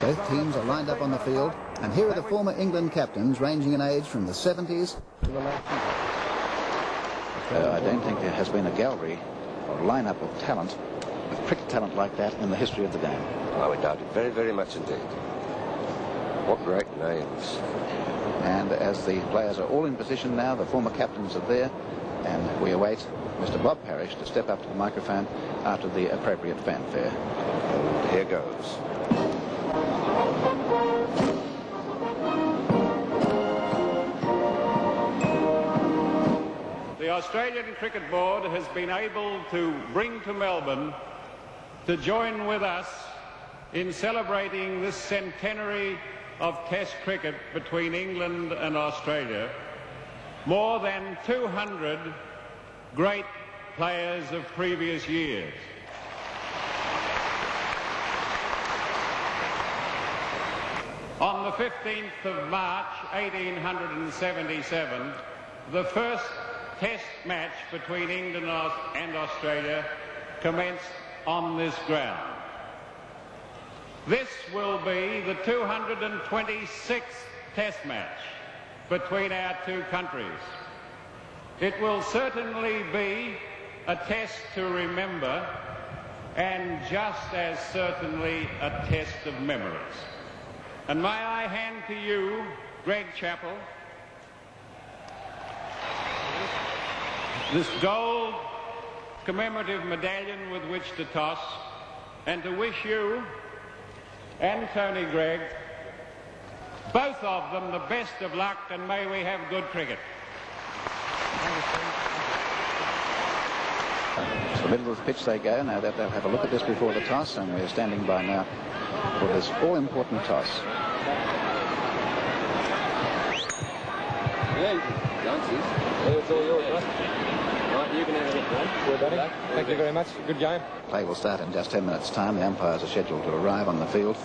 Both teams are lined up on the field, and here are the former England captains ranging in age from the 70s to the late 20s. I don't think there has been a gallery or lineup of talent, with cricket talent like that, in the history of the game. I would doubt it very, very much indeed. What great names. And as the players are all in position now, the former captains are there, and we await Mr. Bob Parrish to step up to the microphone after the appropriate fanfare. And here goes. The Australian Cricket Board has been able to bring to Melbourne to join with us in celebrating this centenary of Test cricket between England and Australia more than 200 great players of previous years. On the 15th of March 1877, the first Test match between England and Australia commenced on this ground. This will be the 226th Test match between our two countries. It will certainly be a test to remember, and just as certainly a test of memories. And may I hand to you, Greg Chappell, this gold commemorative medallion with which to toss, and to wish you and Tony Greig, both of them, the best of luck, and may we have good cricket. To the middle of the pitch they go. Now that they'll have a look at this before the toss, and we're standing by now for this all-important toss. It's all yours, right? Right, you can have it, right? Well, Danny. Thank you very much. Good game. Play will start in just 10 minutes' time. The umpires are scheduled to arrive on the field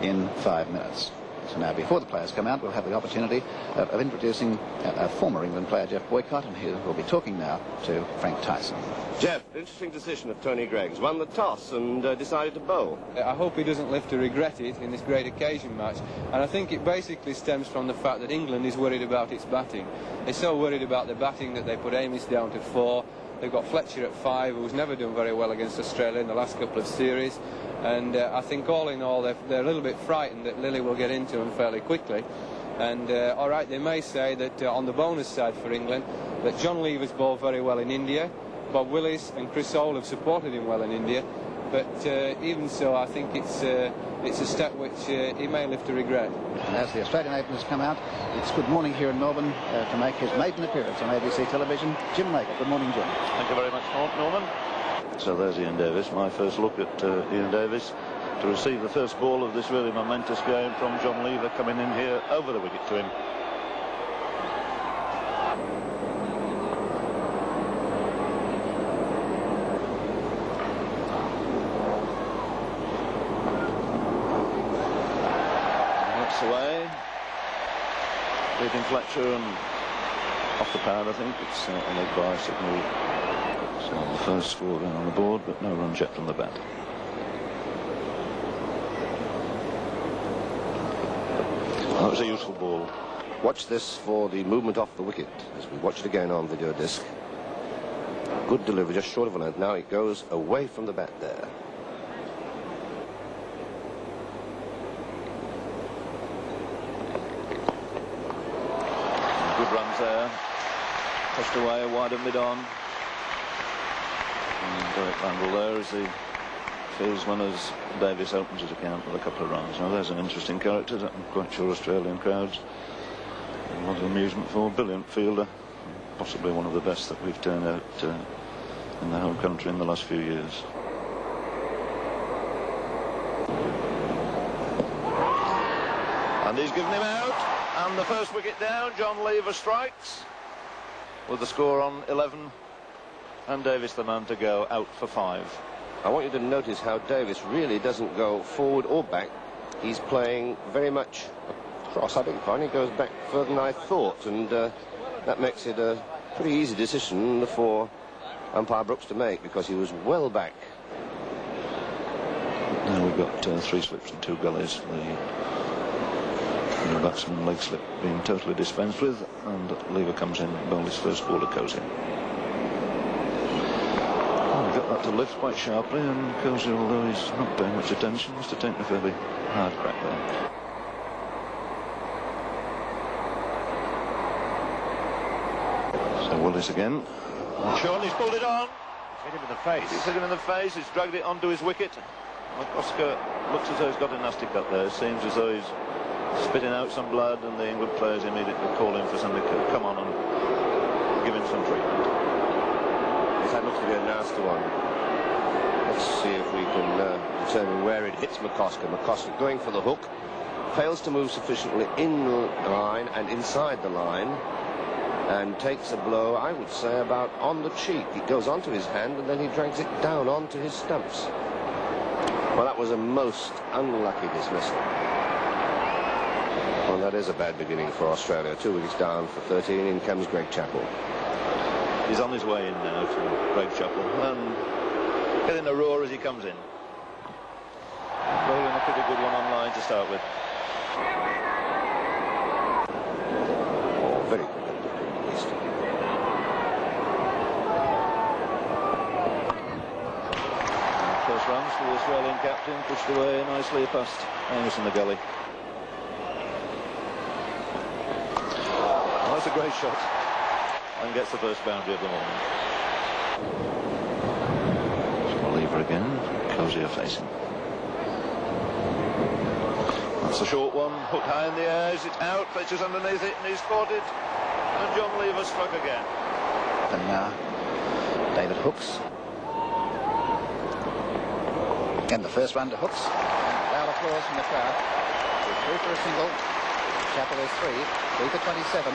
in 5 minutes. So now, before the players come out, we'll have the opportunity of introducing a former England player, Jeff Boycott, and he will be talking now to Frank Tyson. Jeff, interesting decision of Tony Greig's. Won the toss and decided to bowl. I hope he doesn't live to regret it in this great occasion match. And I think it basically stems from the fact that England is worried about its batting. They're so worried about the batting that they put Amis down to 4. They've got Fletcher at 5, who's never done very well against Australia in the last couple of series. And I think all in all, they're a little bit frightened that Lilly will get into them fairly quickly. And all right, they may say that on the bonus side for England, that John Lever's bowled very well in India. Bob Willis and Chris Hole have supported him well in India. But even so, I think it's a step which he may live to regret. And as the Australian Open has come out, it's good morning here in Melbourne to make his maiden appearance on ABC television. Jim Laker. Good morning, Jim. Thank you very much, Norman. So there's Ian Davis, my first look at Ian Davis to receive the first ball of this really momentous game from John Lever, coming in here over the wicket to him. That's away. Leading Fletcher and off the pad, I think. It's a leg by signal. So the first score going on the board, but no run checked on the bat. That was a useful ball. Watch this for the movement off the wicket as we watch it again on video disc. Good delivery, just short of a length. Now it goes away from the bat there. Good runs there. Pushed away, wider mid-on. And Derek Randall there as the fieldsman as Davis opens his account with a couple of runs. Now there's an interesting character that I'm quite sure Australian crowds have a lot of amusement for. Brilliant fielder, possibly one of the best that we've turned out in the home country in the last few years. And he's given him out, and the first wicket down. John Lever strikes with the score on 11. And Davis the man to go, out for 5. I want you to notice how Davis really doesn't go forward or back. He's playing very much across. I beg your pardon, he goes back further than I thought, and that makes it a pretty easy decision for umpire Brooks to make, because he was well back. Now we've got 3 slips and 2 gullies. The batsman leg slip being totally dispensed with, and Lever comes in, bowled his first ball, goes in. He got that to lift quite sharply, and Cozy, although he's not paying much attention, must have taken a fairly hard crack there. So Willis again. Sean, he's pulled it on. He's hit him in the face. He's hit him in the face, he's dragged it onto his wicket. Oscar looks as though he's got a nasty cut there. It seems as though he's spitting out some blood, and the England players immediately call in for somebody to come on and give him some treatment. That looks to be a nasty one. Let's see if we can determine where it hits McCosker. McCosker going for the hook, fails to move sufficiently in the line and inside the line, and takes a blow, I would say, about on the cheek. It goes onto his hand, and then he drags it down onto his stumps. Well, that was a most unlucky dismissal. Well, that is a bad beginning for Australia. 2 wickets down for 13. In comes Greg Chappell. He's on his way in now to Greg Chappell, and getting a roar as he comes in. Bowling a pretty good one on line to start with. Oh, very good. At least. First runs for the Australian captain, pushed away nicely past Amos in the gully. Well, that's a great shot, and gets the first boundary of the morning. Lever again, Cozier facing. That's a short one, hooked high in the air, it's out, pitches underneath it, and he's caught it, and John Lever struck again. And now David hooks. And the first run to hooks. Loud applause from the crowd. He's through for a single. Chappell is 3 for 27.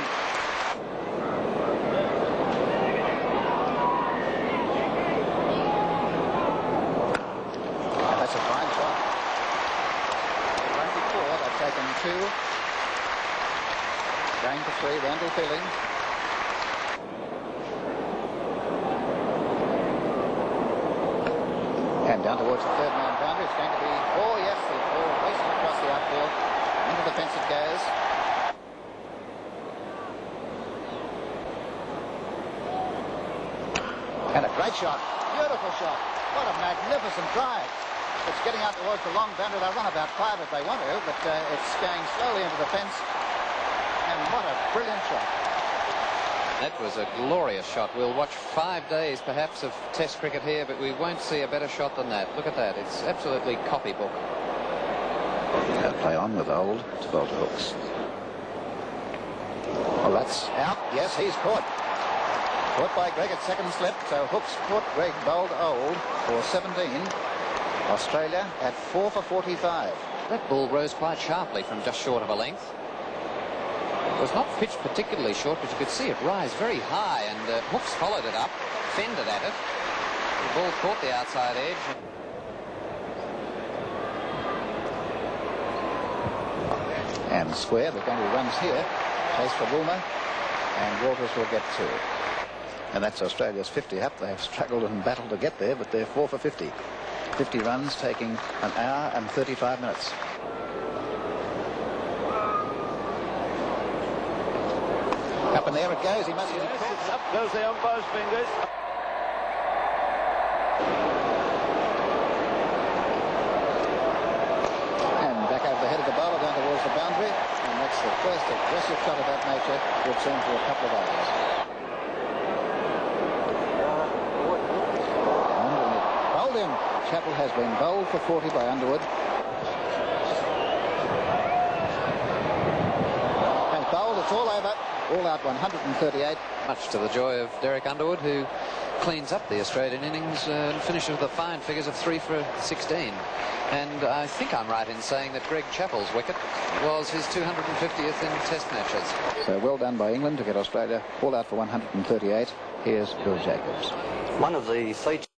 And that's a fine shot. 24, they've taken 2. Going for 3, Randall Feeling. And down towards the third man boundary. It's going to be, oh yes, the ball racing across the outfield. Into the fence it goes. And a great shot. Beautiful shot. What a magnificent drive. It's getting out towards the long boundary. They'll run about 5 if they want to, but it's going slowly into the fence. And what a brilliant shot. That was a glorious shot. We'll watch 5 days perhaps of Test cricket here, but we won't see a better shot than that. Look at that. It's absolutely copybook. They'll play on with Old to bowl to hooks. Well, that's out. Yes, he's caught. Caught by Greg at second slip. So Hooks caught Greg, bowled Old for 17. Australia at 4 for 45. That ball rose quite sharply from just short of a length. It was not pitched particularly short, but you could see it rise very high, and Hooks followed it up, fended at it. The ball caught the outside edge. And square, they're going to be runs here. Chase for Woolmer, and Walters will get 2. And that's Australia's 50 up. They have struggled and battled to get there, but they're 4 for 50. 50 runs taking 1 hour and 35 minutes. Up and there it goes. He must get it caught. Up goes the umpire's fingers. And back over the head of the bowler down towards the boundary. And that's the first aggressive shot of that nature we've seen for a couple of hours. And bowled him. Chappell has been bowled for 40 by Underwood. And bowled, it's all over. All out 138. Much to the joy of Derek Underwood, who cleans up the Australian innings and finishes with the fine figures of 3 for 16. And I think I'm right in saying that Greg Chappell's wicket was his 250th in Test matches. So well done by England to get Australia all out for 138. Here's Bill Jacobs. One of the features